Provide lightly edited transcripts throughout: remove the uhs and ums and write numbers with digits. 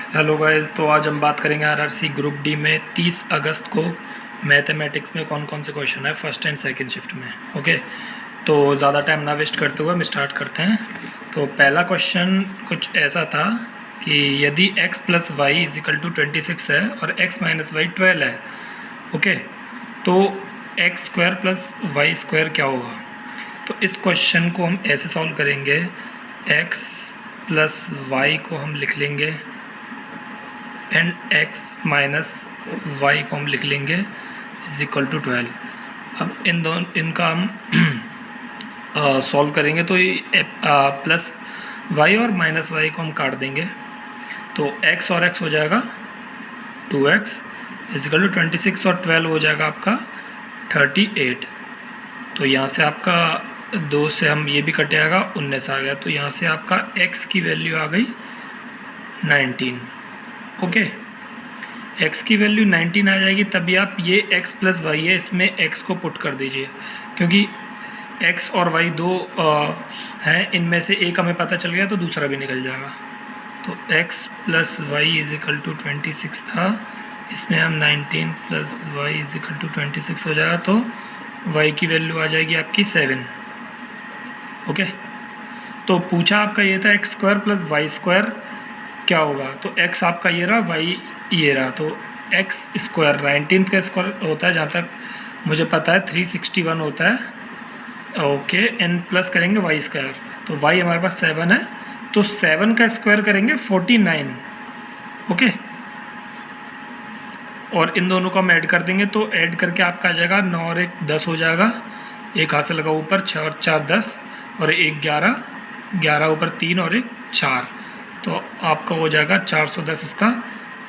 Hello guys, तो आज हम बात करेंगे आरआरसी ग्रुप डी में 30 अगस्त को मैथमेटिक्स में कौन कौन से क्वेश्चन है फर्स्ट एंड सेकंड शिफ्ट में। ओके, तो ज़्यादा टाइम ना वेस्ट करते हुए हम स्टार्ट करते हैं। तो पहला क्वेश्चन कुछ ऐसा था कि यदि x plus y is equal to 26 है और x माइनस वाई 12 है, ओके, तो x square plus y square क्या होगा। तो इस क्वेश्चन को हम ऐसे सॉल्व करेंगे, x प्लस वाई को हम लिख लेंगे एंड x माइनस वाई को हम लिख लेंगे इज इक्वल टू 12। अब इनका हम सॉल्व करेंगे तो ये प्लस वाई और माइनस वाई को हम काट देंगे, तो x और x हो जाएगा 2x इज इक्वल टू 26 और 12 हो जाएगा आपका 38। तो यहाँ से आपका 2 से हम ये भी कट जाएगा, 19 आ गया। तो यहाँ से आपका x की वैल्यू आ गई 19। ओके, x की वैल्यू 19 आ जाएगी, तभी आप ये x प्लस वाई है इसमें x को पुट कर दीजिए, क्योंकि x और y दो हैं, इनमें से एक हमें पता चल गया तो दूसरा भी निकल जाएगा। तो x plus y is equal to 26 था, इसमें हम 19 plus y is equal to 26 हो जाएगा, तो y की वैल्यू आ जाएगी आपकी 7। ओके, तो पूछा आपका ये था x square plus y square क्या होगा। तो x आपका ये रहा, y ये रहा, तो x स्क्वायर 19 का स्क्वायर होता है, जहाँ तक मुझे पता है 361 होता है। ओके, n प्लस करेंगे y स्क्वायर, तो y हमारे पास 7 है, तो 7 का स्क्वायर करेंगे 49। ओके, और इन दोनों को हम ऐड कर देंगे, तो ऐड करके आपका आ जाएगा 9 और 1 10 हो जाएगा, एक हाथ से लगा ऊपर, 6 और 4 10 और 1 11, 11 ऊपर 3 और 1 4, तो आपका हो जाएगा 410, इसका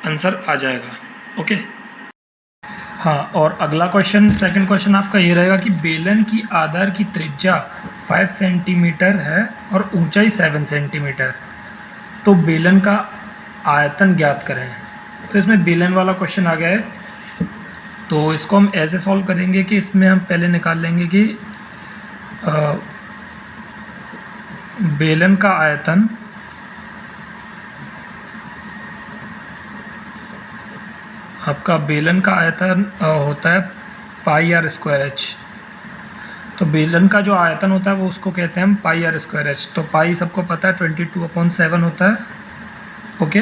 आंसर आ जाएगा। ओके, हाँ, और अगला क्वेश्चन सेकंड क्वेश्चन आपका ये रहेगा कि बेलन की आधार की त्रिज्या 5 सेंटीमीटर है और ऊंचाई 7 सेंटीमीटर, तो बेलन का आयतन ज्ञात करें। तो इसमें बेलन वाला क्वेश्चन आ गया है, तो इसको हम ऐसे सॉल्व करेंगे कि इसमें हम पहले निकाल लेंगे कि बेलन का आयतन आपका बेलन का आयतन होता है पाई आर स्क्वायर एच। तो बेलन का जो आयतन होता है वो उसको कहते हैं हम पाई आर स्क्वायर एच। तो पाई सबको पता है 22/7 होता है। ओके,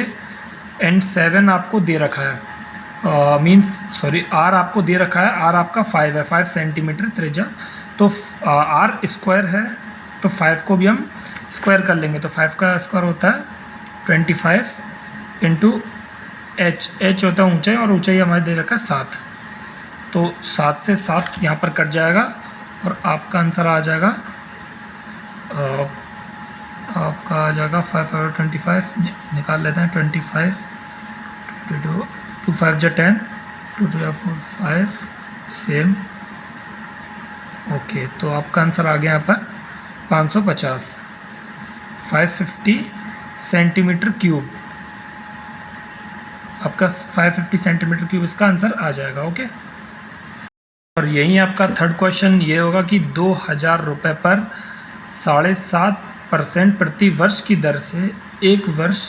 एंड 7 आपको दे रखा है, सॉरी आर आपको दे रखा है, आर आपका 5 है, 5 सेंटीमीटर त्रिज्या। तो आर स्क्वायर है, तो 5 को भी हम स्क्वायर कर लेंगे, तो 5 का स्क्वायर होता है 25 इंटू एच होता है ऊंचाई, और ऊंचाई हमारे दे रखा है 7, तो 7 से 7 यहाँ पर कट जाएगा और आपका आंसर आ जाएगा, आपका आ जाएगा 5 और 25 निकाल लेते हैं, 25 2 5 जा 10 2 2 4 5 सेम। ओके, तो आपका आंसर आ गया यहाँ पर 550, 550 सेंटीमीटर क्यूब, आपका 550 सेंटीमीटर क्यूब इसका आंसर आ जाएगा। ओके, और यही आपका थर्ड क्वेश्चन ये होगा कि 2000 रुपये पर 7.5% प्रति वर्ष की दर से एक वर्ष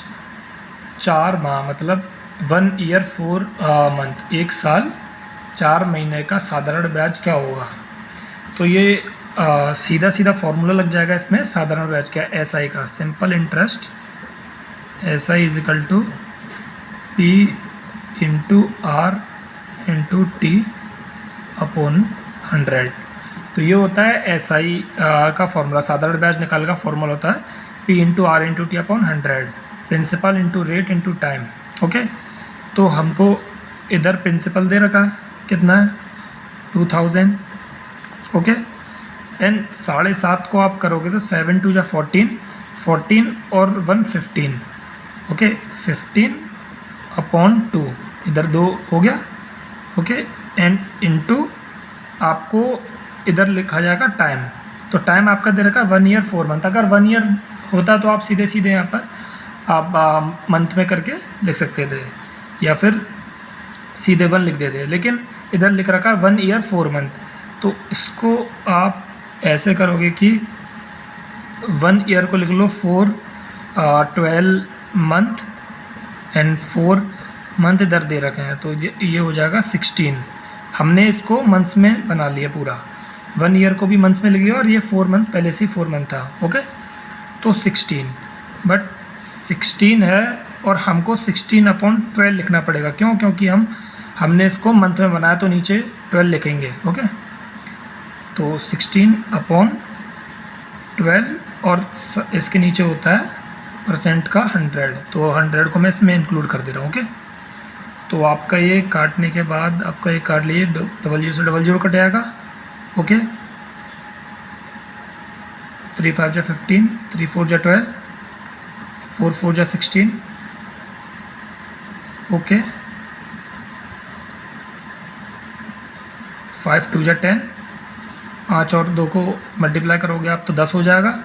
4 माह, मतलब 1 ईयर 4 मंथ, 1 साल 4 महीने का साधारण ब्याज क्या होगा। तो ये सीधा सीधा फॉर्मूला लग जाएगा इसमें। साधारण ब्याज क्या है, SI का, simple interest, SI is equal to P into R into T upon 100। तो ये होता है SI का फॉर्मूला, साधारण ब्याज निकालने का फॉर्मूला होता है P into R into T upon 100, principal into rate into time. Okay, तो हमको इधर प्रिंसिपल दे रखा है, कितना है 2000। ओके, एंड 7.5 को आप करोगे तो 7 2 जा 14, 14 और 1 15। ओके, 15 अपॉन 2, इधर 2 हो गया। ओके, एंड इनटू आपको इधर लिखा जाएगा टाइम, तो टाइम आपका दे रखा है 1 ईयर 4 मंथ। अगर 1 ईयर होता तो आप सीधे सीधे यहाँ पर आप मंथ में करके लिख सकते थे, या फिर सीधे 1 लिख देते, लेकिन इधर लिख रखा है 1 ईयर 4 मंथ। तो इसको आप ऐसे करोगे कि 1 ईयर को लिख लो 4 12 मंथ एंड 4 मंथ इधर दे रखे हैं, तो ये हो जाएगा 16। हमने इसको मंथ्स में बना लिया पूरा, 1 ईयर को भी मंथ्स में लिया और ये 4 मंथ पहले से ही 4 मंथ था। ओके, तो 16, बट 16 है और हमको 16/12 लिखना पड़ेगा। क्यों? क्योंकि हमने इसको मंथ में बनाया तो नीचे 12 लिखेंगे। ओके, तो 16/12 और इसके नीचे होता है परसेंट का 100, तो 100 को मैं इसमें इंक्लूड कर दे रहा हूँ। ओके, तो आपका ये काटने के बाद आपका ये काट लीजिए, 00 से 00 कट जाएगा। ओके, 3 5 जा 15, 3 4 जा 12, 4 4 जा 16। ओके, 5 2 जा 10, 5 और 2 को मल्टीप्लाई करोगे आप तो 10 हो जाएगा,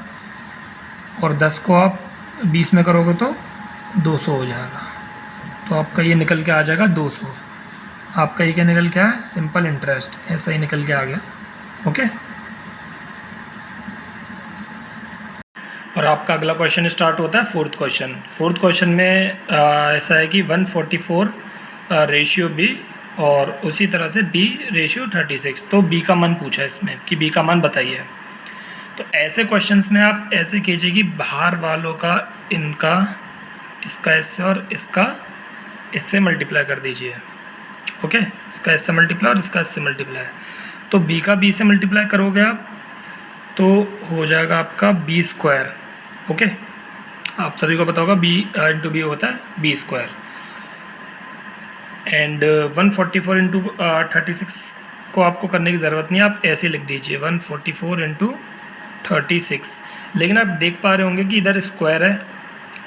और 10 को आप 20 में करोगे तो 200 हो जाएगा। तो आपका ये निकल के आ जाएगा 200। आपका ये क्या निकल के आया? सिंपल इंटरेस्ट, ऐसा ही निकल के आ गया। ओके, और आपका अगला क्वेश्चन स्टार्ट होता है फोर्थ क्वेश्चन। फोर्थ क्वेश्चन में ऐसा है कि 144 रेशियो बी और उसी तरह से बी रेशियो 36। तो बी का मान पूछा है इसमें कि बी का मान बताइए। तो ऐसे क्वेश्चंस में आप ऐसे कीजिए कि बाहर वालों का इनका इसका इससे और इसका इससे मल्टीप्लाई कर दीजिए। ओके, इसका इससे मल्टीप्लाई और इसका इससे मल्टीप्लाई। तो बी का बी से मल्टीप्लाई करोगे आप तो हो जाएगा आपका बी स्क्वायर। ओके, आप सभी को पता होगा बी इंटू बी होता है बी स्क्वायर। एंड 144 इंटू 36 को आपको करने की ज़रूरत नहीं है, आप ऐसे लिख दीजिए 144 इंटू 36। लेकिन आप देख पा रहे होंगे कि इधर स्क्वायर है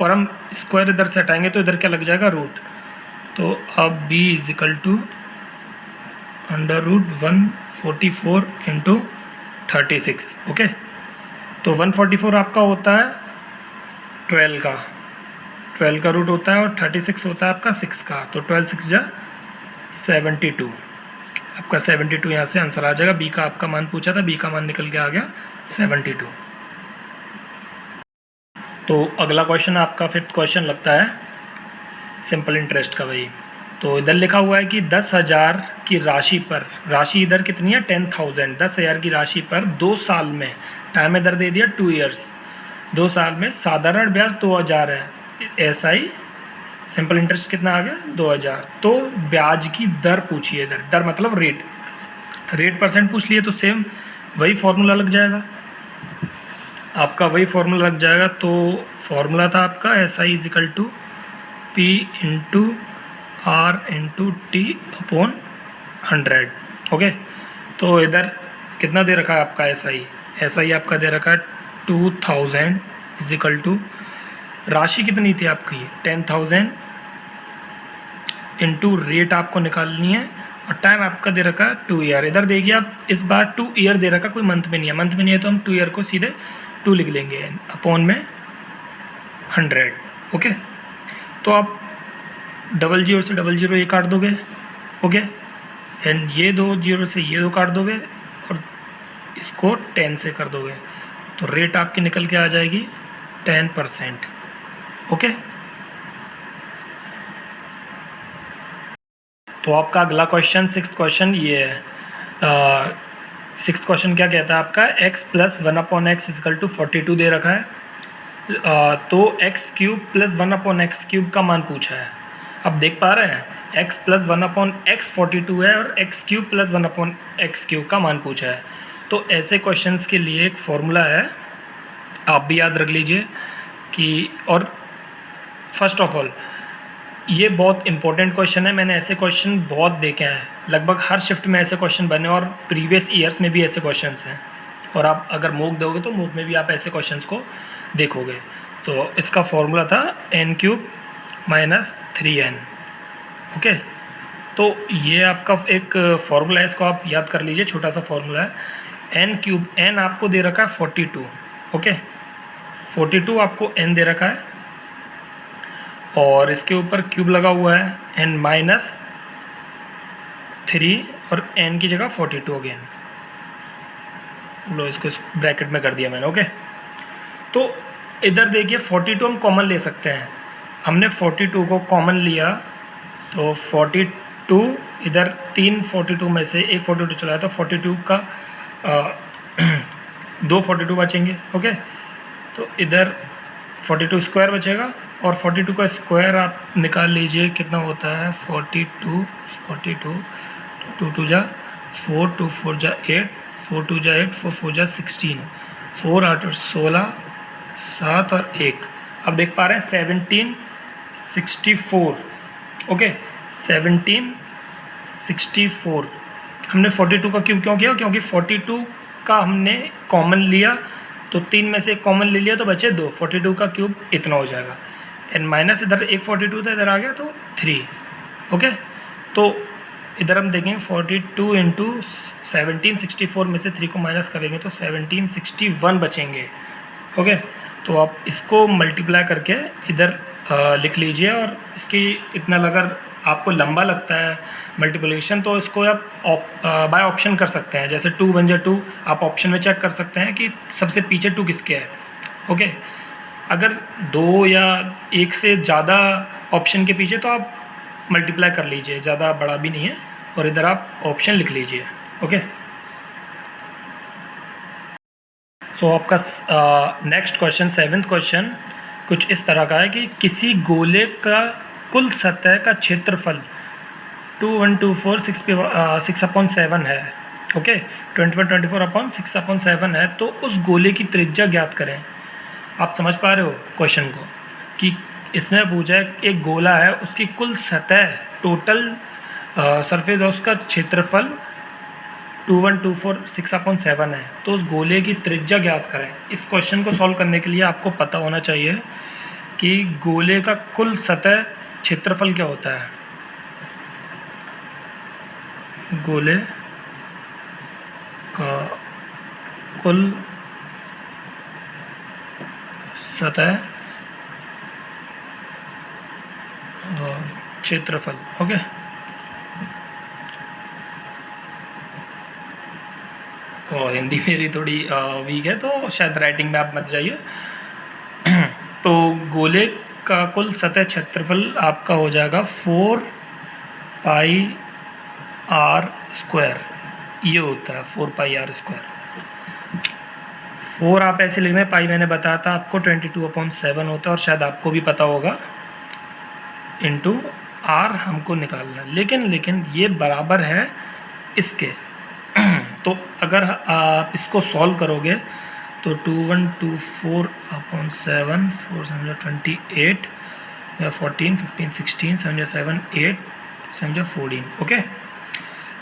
और हम स्क्वायर इधर से हटाएंगे तो इधर क्या लग जाएगा? रूट। तो अब b equal to under root 144 into 36। Okay, तो 144 आपका होता है 12 का, 12 का रूट होता है और 36 होता है आपका 6 का। तो 12 6 जा 72। आपका 72 यहाँ से आंसर आ जाएगा। बी का आपका मान पूछा था, बी का मान निकल के आ गया 72। तो अगला क्वेश्चन आपका फिफ्थ क्वेश्चन लगता है सिंपल इंटरेस्ट का भाई। तो इधर लिखा हुआ है कि 10,000 की राशि पर, राशि इधर कितनी है? 10,000। 10,000 की राशि पर 2 साल में, टाइम इधर दे दिया 2 ईयर्स, 2 साल में साधारण ब्याज 2,000 है। SI सिंपल इंटरेस्ट कितना आ गया? 2,000। तो ब्याज की दर पूछिए, इधर दर मतलब रेट, रेट परसेंट पूछ लिए तो सेम वही फॉर्मूला लग जाएगा, आपका वही फॉर्मूला लग जाएगा। तो फॉर्मूला था आपका SI equal to P into R into T upon 100। Okay, तो इधर कितना दे रखा है आपका SI आपका दे रखा है 2000 इजिकल टू, राशि कितनी थी आपकी? 10,000 इंटू रेट आपको निकालनी है और टाइम आपका दे रखा है 2 ईयर। इधर देखिए आप, इस बार 2 ईयर दे रखा, कोई मंथ में नहीं है। मंथ में नहीं है तो हम 2 ईयर को सीधे 2 लिख लेंगे अपॉन में 100। ओके, तो आप 00 से 00 ये काट दोगे। ओके, एंड ये 2 0 से ये 2 काट दोगे और इसको 10 से कर दोगे, तो रेट आपकी निकल के आ जाएगी 10%। ओके, तो आपका अगला क्वेश्चन सिक्स्थ क्वेश्चन ये है। सिक्स्थ क्वेश्चन क्या कहता है आपका? x plus 1/x equal to 42 दे रखा है। तो x cube plus 1/x cube का मान पूछा है। अब देख पा रहे हैं x प्लस 1/x 42 है और x cube plus 1/x cube का मान पूछा है। तो ऐसे क्वेश्चंस के लिए एक फॉर्मूला है, आप भी याद रख लीजिए कि, और फर्स्ट ऑफ ऑल ये बहुत इंपॉर्टेंट क्वेश्चन है। मैंने ऐसे क्वेश्चन बहुत देखे हैं, लगभग हर शिफ्ट में ऐसे क्वेश्चन बने और प्रीवियस ईयर्स में भी ऐसे क्वेश्चंस हैं, और आप अगर मूक दोगे तो मूक में भी आप ऐसे क्वेश्चंस को देखोगे। तो इसका फॉर्मूला था n³ माइनस 3n। ओके, तो ये आपका एक फॉर्मूला है, इसको आप याद कर लीजिए, छोटा सा फॉर्मूला है। n³ n आपको दे रखा है 42। ओके, 42 आपको n दे रखा है और इसके ऊपर क्यूब लगा हुआ है n माइनस 3 और n की जगह 42 अगेन, लो इसको ब्रैकेट में कर दिया मैंने। ओके, तो इधर देखिए 42 हम कॉमन ले सकते हैं। हमने 42 को कॉमन लिया तो 42 इधर 3 42 में से एक 42 चला तो 42 का 2 42 बचेंगे। ओके, तो इधर 42 स्क्वायर बचेगा और 42 का स्क्वायर आप निकाल लीजिए कितना होता है 42 2 2 जा 4 2 4 जा 8 4 2 जा 8 4 4 जा 16 4 8 और 16 7 और 1। अब देख पा रहे हैं 1764। ओके 1764 हमने 42 का क्यूब क्यों किया, क्योंकि 42 का हमने कॉमन लिया तो 3 में से एक कॉमन ले लिया तो बचे 2, 42 का क्यूब इतना हो जाएगा एंड माइनस इधर एक 42 था इधर आ गया तो 3। ओके, तो इधर हम देखेंगे 42 इंटू 1764 में से 3 को माइनस करेंगे तो 1761 बचेंगे। ओके, तो आप इसको मल्टीप्लाई करके इधर लिख लीजिए और इसकी इतना अगर आपको लंबा लगता है मल्टीप्लिकेशन तो इसको आप बाय ऑप्शन कर सकते हैं, जैसे 2 1 जा 2 आप ऑप्शन में चेक कर सकते हैं कि सबसे पीछे 2 किसके है। ओके, अगर 2 या 1 से ज़्यादा ऑप्शन के पीछे तो आप मल्टीप्लाई कर लीजिए, ज़्यादा बड़ा भी नहीं है, और इधर आप ऑप्शन लिख लीजिए। ओके, सो आपका नेक्स्ट क्वेश्चन 7th क्वेश्चन कुछ इस तरह का है कि किसी गोले का कुल सतह का क्षेत्रफल 2124 6/7 है। ओके, 2124/6/7 है, तो उस गोले की त्रिज्या ज्ञात करें। आप समझ पा रहे हो क्वेश्चन को कि इसमें पूछा है एक गोला है उसकी कुल सतह टोटल सरफेस और उसका क्षेत्रफल 2124/6/7 है, तो उस गोले की त्रिज्या ज्ञात करें। इस क्वेश्चन को सॉल्व करने के लिए आपको पता होना चाहिए कि गोले का कुल सतह क्षेत्रफल क्या होता है। गोले का कुल सतह क्षेत्रफल। ओके, और हिंदी मेरी थोड़ी वीक है तो शायद राइटिंग में आप मत जाइए। तो गोले का कुल सतह क्षेत्रफल आपका हो जाएगा 4πr²। ये होता है 4πr²। 4 आप ऐसे लिख में, पाई मैंने बताया था आपको 22/7 होता है और शायद आपको भी पता होगा, इंटू r हमको निकालना है। लेकिन ये बराबर है इसके। तो अगर आप इसको सॉल्व करोगे तो 2124/7 4 7 28 या 14 15 16 7 7 8 7 14। ओके,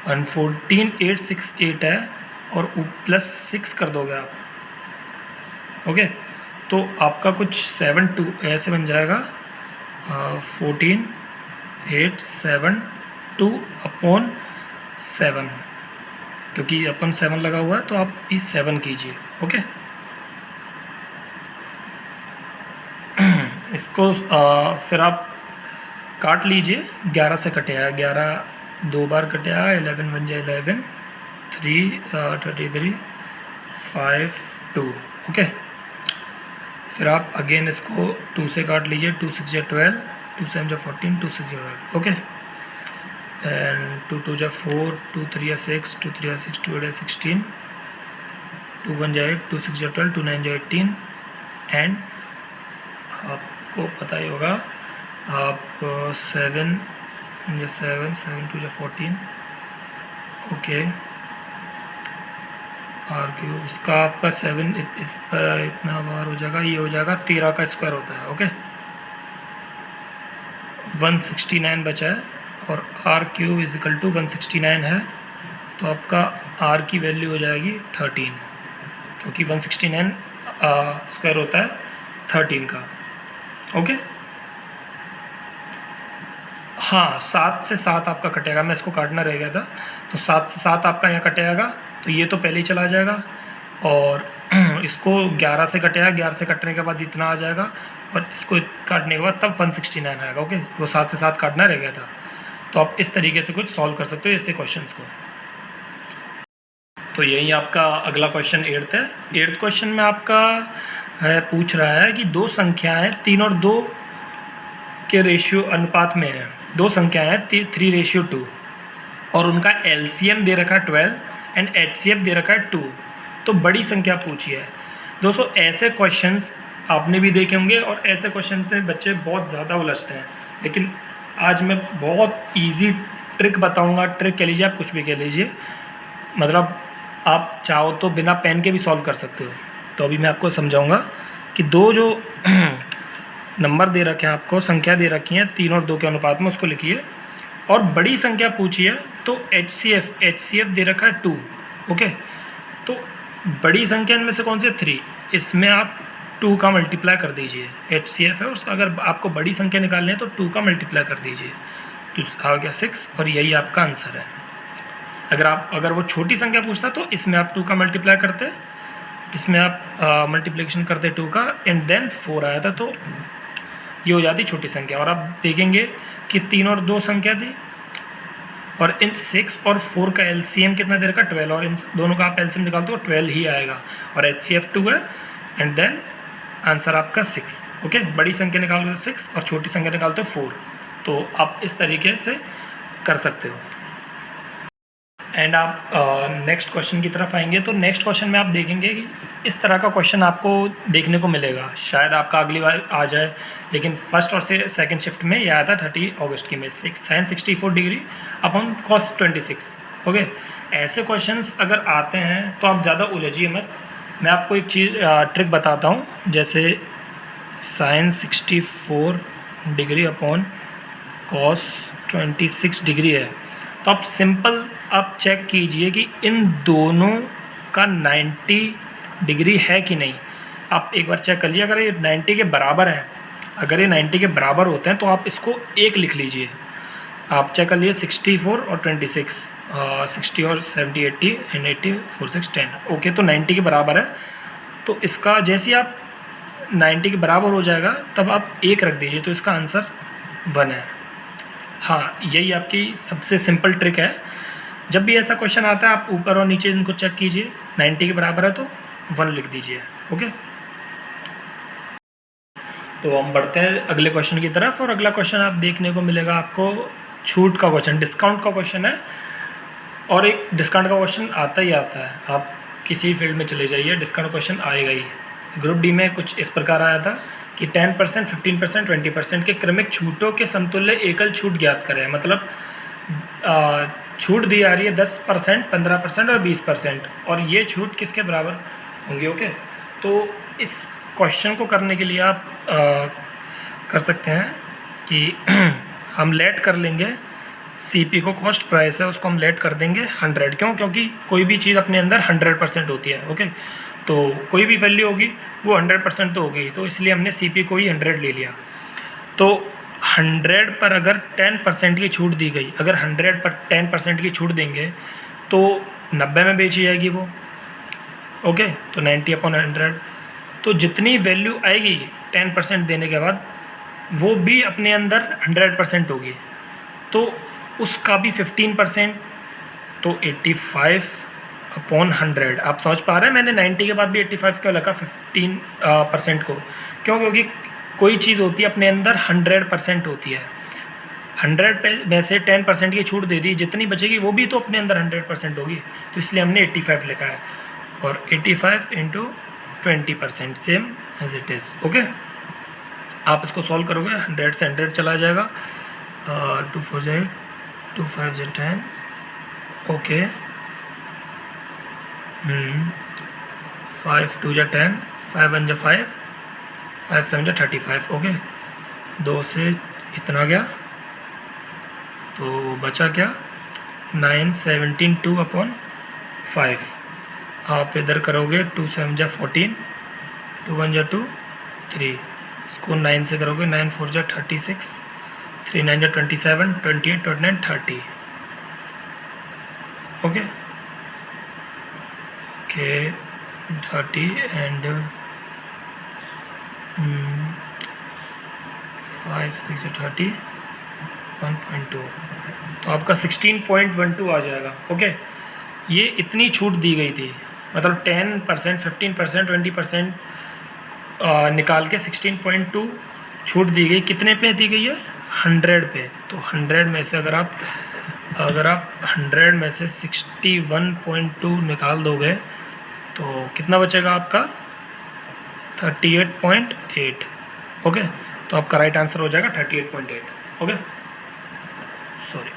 14868 है और +6 कर दोगे आप। ओके, तो आपका कुछ 72 ऐसे बन जाएगा 14872/7, क्योंकि अपन 7 लगा हुआ है तो आप इस 7 कीजिए। ओके, इसको फिर आप काट लीजिए। 11 से कटेगा, 11 2 बार कटेगा, 11 बन जाए 11 3 33 5 2। ओके, फिर आप अगेन इसको 2 से काट लीजिए, 2 6 जा 12 2 7 जा 14 2 6 जा 12। ओके, एंड 2 2 जा 4 2 3 जा 6 2 3 जा 6 2 8 जा 16 2 1 जा 8 2 6 जा 12 2 9 जा 18 एंड आपको पता ही होगा आप 7 जा 7 7 2 जा 14। ओके, आर क्यूब इसका आपका 7 इस पर इतना बार हो जाएगा, ये हो जाएगा 13 का स्क्वायर होता है। ओके, 169 बचा है और आर क्यूब इजिकल टू 169 है, तो आपका आर की वैल्यू हो जाएगी 13, क्योंकि 169 स्क्वायर होता है 13 का। ओके, हाँ 7 से 7 आपका कटेगा, मैं इसको काटना रह गया था, तो 7 से 7 आपका यहाँ कटेगा तो ये तो पहले ही चला जाएगा, और इसको 11 से कटेगा, 11 से कटने के बाद इतना आ जाएगा, और इसको काटने के बाद तब 169 आएगा। ओके, वो 7 से 7 काटना रह गया था। तो आप इस तरीके से कुछ सॉल्व कर सकते हो ऐसे क्वेश्चंस को। तो यही आपका अगला क्वेश्चन 8th है। 8th क्वेश्चन में आपका पूछ रहा है कि दो संख्याएं 3 और 2 के रेशियो अनुपात में है, दो संख्याएं हैं 3:2 और उनका LCM दे रखा है 12 एंड HCF दे रखा है 2, तो बड़ी संख्या पूछी है। दोस्तों ऐसे क्वेश्चंस आपने भी देखे होंगे और ऐसे क्वेश्चन में बच्चे बहुत ज़्यादा उलझते हैं, लेकिन आज मैं बहुत इजी ट्रिक बताऊंगा। ट्रिक कह लीजिए, आप कुछ भी कह लीजिए, मतलब आप चाहो तो बिना पेन के भी सॉल्व कर सकते हो। तो अभी मैं आपको समझाऊंगा कि दो जो नंबर दे रखे हैं, आपको संख्या दे रखी है 3 और 2 के अनुपात में, उसको लिखिए और बड़ी संख्या पूछी है तो HCF दे रखा है 2। ओके, तो बड़ी संख्या इनमें से कौन सी है? 3, इसमें आप 2 का मल्टीप्लाई कर दीजिए। HCF है उसका, अगर आपको बड़ी संख्या निकालनी है तो 2 का मल्टीप्लाई कर दीजिए, तो आ गया 6 और यही आपका आंसर है। अगर वो छोटी संख्या पूछता तो इसमें आप 2 का मल्टीप्लाई करते, इसमें आप मल्टीप्लिकेशन करते 2 का एंड देन 4 आया था, तो ये हो जाती छोटी संख्या। और आप देखेंगे कि 3 और 2 संख्या थी और इन 6 और 4 का LCM कितना दे रखा? 12, और इन दोनों का आप LCM निकालते हो 12 ही आएगा और HCF 2 है एंड देन आंसर आपका 6। ओके, बड़ी संख्या निकालते हो 6 और छोटी संख्या निकालते हो 4, तो आप इस तरीके से कर सकते हो। एंड आप नेक्स्ट क्वेश्चन की तरफ आएंगे तो नेक्स्ट क्वेश्चन में आप देखेंगे कि इस तरह का क्वेश्चन आपको देखने को मिलेगा। शायद आपका अगली बार आ जाए, लेकिन फर्स्ट और सेकंड शिफ्ट में यह आया था 30 अगस्त की में, sin 64 degree upon cos 26। Okay, ऐसे क्वेश्चंस अगर आते हैं तो आप ज़्यादा उलझिए मत। मैं आपको एक चीज़ ट्रिक बताता हूँ, जैसे sin 64 degree upon cos 26 degree है, तो आप सिंपल आप चेक कीजिए कि इन दोनों का 90 डिग्री है कि नहीं। आप एक बार चेक कर लीजिए, अगर ये 90 के बराबर है, अगर ये 90 के बराबर होते हैं तो आप इसको 1 लिख लीजिए। आप चेक कर लीजिए 64 और 26, 60 और 70 80 एंड 80 4 6 10। ओके, तो 90 के बराबर है, तो इसका जैसे ही आप 90 के बराबर हो जाएगा तब आप 1 रख दीजिए, तो इसका आंसर 1 है। हाँ, यही आपकी सबसे सिंपल ट्रिक है। जब भी ऐसा क्वेश्चन आता है आप ऊपर और नीचे इनको चेक कीजिए, 90 के बराबर है तो 1 लिख दीजिए। ओके, तो हम बढ़ते हैं अगले क्वेश्चन की तरफ, और अगला क्वेश्चन आप देखने को मिलेगा आपको छूट का क्वेश्चन, डिस्काउंट का क्वेश्चन है। और एक डिस्काउंट का क्वेश्चन आता ही आता है, आप किसी फील्ड में चले जाइए डिस्काउंट क्वेश्चन आएगा ही। ग्रुप डी में कुछ इस प्रकार आया था कि 10%, 15%, 20% के क्रमिक छूटों के समतुल्य एकल छूट ज्ञात करें। मतलब छूट दी जा रही है 10%, 15% और 20%, और ये छूट किसके बराबर होंगे। ओके, तो इस क्वेश्चन को करने के लिए आप कर सकते हैं कि हम लेट कर लेंगे CP को, कॉस्ट प्राइस है उसको हम लेट कर देंगे 100। क्यों? क्योंकि कोई भी चीज़ अपने अंदर 100% होती है। ओके, तो कोई भी वैल्यू होगी वो 100% तो होगी, तो इसलिए हमने CP को ही 100 ले लिया। तो 100 पर अगर 10% की छूट दी गई, अगर 100 पर 10% की छूट देंगे तो 90 में बेची जाएगी वो। ओके, तो 90/100, तो जितनी वैल्यू आएगी 10% देने के बाद वो भी अपने अंदर 100% होगी, तो उसका भी 15%, तो 85/100। आप समझ पा रहे हैं मैंने 90 के बाद भी 85 क्यों लगा 15% को? क्यों? क्योंकि कोई चीज़ होती है अपने अंदर 100% होती है। 100 में से 10% की छूट दे दी, जितनी बचेगी वो भी तो अपने अंदर 100% होगी, तो इसलिए हमने 85 लिखा है। और 85 × 20% same as it is. Okay, आप इसको सॉल्व करोगे 100 से 100 चला जाएगा, 2 4 जाए 2 5 जा 10। ओके, 5 2 जा 10, 5 1 जा 5, 5 7 जा 35। ओके, 2 से इतना गया तो बचा क्या? 9 17 2/5। आप इधर करोगे 2 7 जा 14, 2 1 जा 2 3, इसको 9 से करोगे 9 4 जा 36, 3 9 जा 27, 28 29 30। ओके ओके 30 एंड 5 6 30 1.2, तो आपका 16.12 आ जाएगा। ओके, ये इतनी छूट दी गई थी, मतलब 10%, 15%, 20% निकाल के 16.2 छूट दी गई। कितने पे दी गई है? 100 पे, तो 100 में से अगर आप 100 में से 61.2 निकाल दोगे तो कितना बचेगा आपका 38.8। ओके, तो आपका राइट आंसर हो जाएगा 38.8। Okay, sorry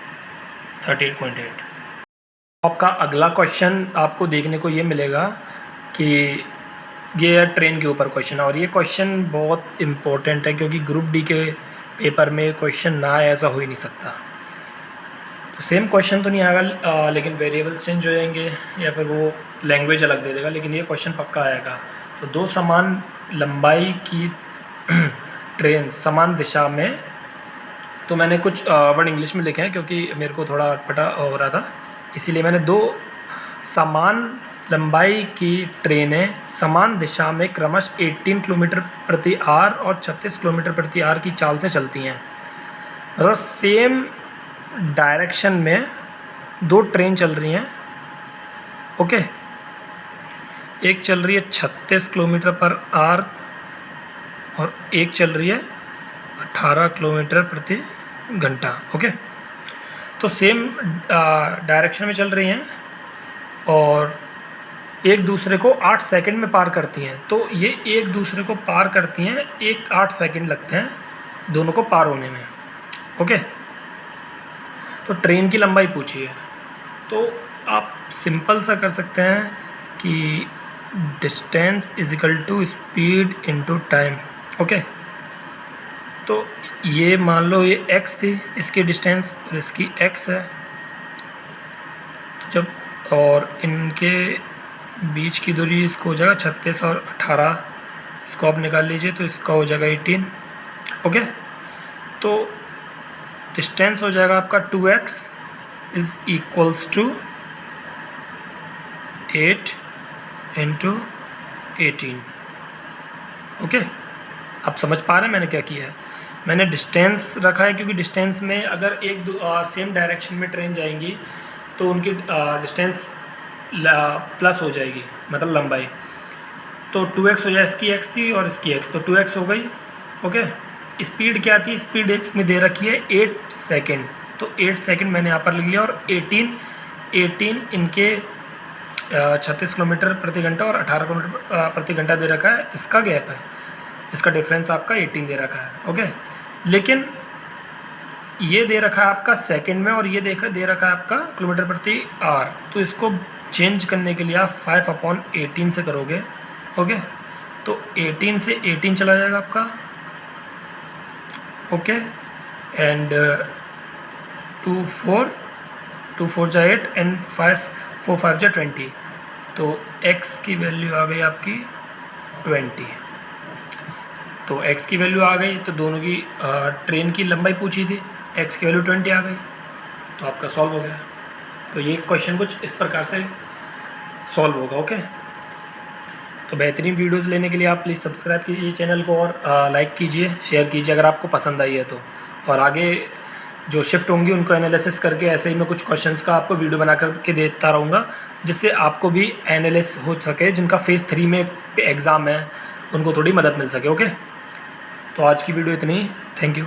38.8। आपका अगला क्वेश्चन आपको देखने को ये मिलेगा कि ये है ट्रेन के ऊपर क्वेश्चन है, और ये क्वेश्चन बहुत इम्पोर्टेंट है क्योंकि ग्रुप डी के पेपर में क्वेश्चन ना आए ऐसा हो ही नहीं सकता। तो सेम क्वेश्चन तो नहीं आएगा, लेकिन वेरिएबल्स चेंज हो जाएंगे या फिर वो लैंग्वेज अलग दे देगा, लेकिन ये क्वेश्चन पक्का आएगा। तो दो समान लंबाई की ट्रेन समान दिशा में, तो मैंने कुछ वर्ड इंग्लिश में लिखे हैं क्योंकि मेरे को थोड़ा अटपटा हो रहा था, इसीलिए मैंने दो समान लंबाई की ट्रेनें समान दिशा में क्रमशः 18 किलोमीटर प्रति आवर और 36 किलोमीटर प्रति आवर की चाल से चलती हैं। मतलब सेम डायरेक्शन में दो ट्रेन चल रही हैं। ओके, एक चल रही है 36 किलोमीटर पर आवर और एक चल रही है 18 किलोमीटर प्रति घंटा। ओके, तो सेम डायरेक्शन में चल रही हैं और एक दूसरे को 8 सेकंड में पार करती हैं। तो ये एक दूसरे को पार करती हैं, 8 सेकंड लगते हैं दोनों को पार होने में। ओके, तो ट्रेन की लंबाई पूछी है, तो आप सिंपल सा कर सकते हैं कि distance is equal to speed into time. Okay, तो ये मान लो ये x थी, इसकी डिस्टेंस और इसकी x है। तो जब और इनके बीच की दूरी इसको हो जाएगा 36 और 18, इसको आप निकाल लीजिए तो इसका हो जाएगा 18। ओके, तो डिस्टेंस हो जाएगा आपका 2x is equals to 8 into 18। Okay, आप समझ पा रहे हैं मैंने क्या किया है? मैंने डिस्टेंस रखा है क्योंकि डिस्टेंस में अगर एक सेम डायरेक्शन में ट्रेन जाएंगी तो उनकी डिस्टेंस प्लस हो जाएगी, मतलब लंबाई। तो 2x हो जाए, इसकी x थी और इसकी x, तो 2x हो गई। ओके, स्पीड क्या थी? स्पीड इसमें दे रखी है 8 सेकेंड, तो 8 सेकेंड मैंने यहाँ पर लिख लिया। और 18 इनके 36 किलोमीटर प्रति घंटा और 18 किलोमीटर प्रति घंटा दे रखा है, इसका गैप है, इसका डिफरेंस आपका 18 दे रखा है। ओके, लेकिन ये दे रखा है आपका सेकंड में और ये दे रखा है आपका किलोमीटर प्रति आवर। तो इसको चेंज करने के लिए आप 5/18 से करोगे। ओके, तो 18 से 18 चला जाएगा आपका। ओके, एंड 2 4 जा 8 एंड 4 5 जा 20, तो x की वैल्यू आ गई आपकी 20। तो x की वैल्यू आ गई, तो दोनों की ट्रेन की लंबाई पूछी थी, x की वैल्यू 20 आ गई, तो आपका सॉल्व हो गया। तो ये क्वेश्चन कुछ इस प्रकार से सॉल्व होगा। ओके, तो बेहतरीन वीडियोस लेने के लिए आप प्लीज़ सब्सक्राइब कीजिए चैनल को और लाइक कीजिए, शेयर कीजिए अगर आपको पसंद आई है तो। और आगे जो शिफ्ट होंगी उनको एनालिसिस करके ऐसे ही मैं कुछ क्वेश्चंस का आपको वीडियो बना करके देता रहूँगा, जिससे आपको भी एनालिस हो सके, जिनका फेज़ 3 में एग्ज़ाम है उनको थोड़ी मदद मिल सके। ओके, तो आज की वीडियो इतनी ही। Thank you.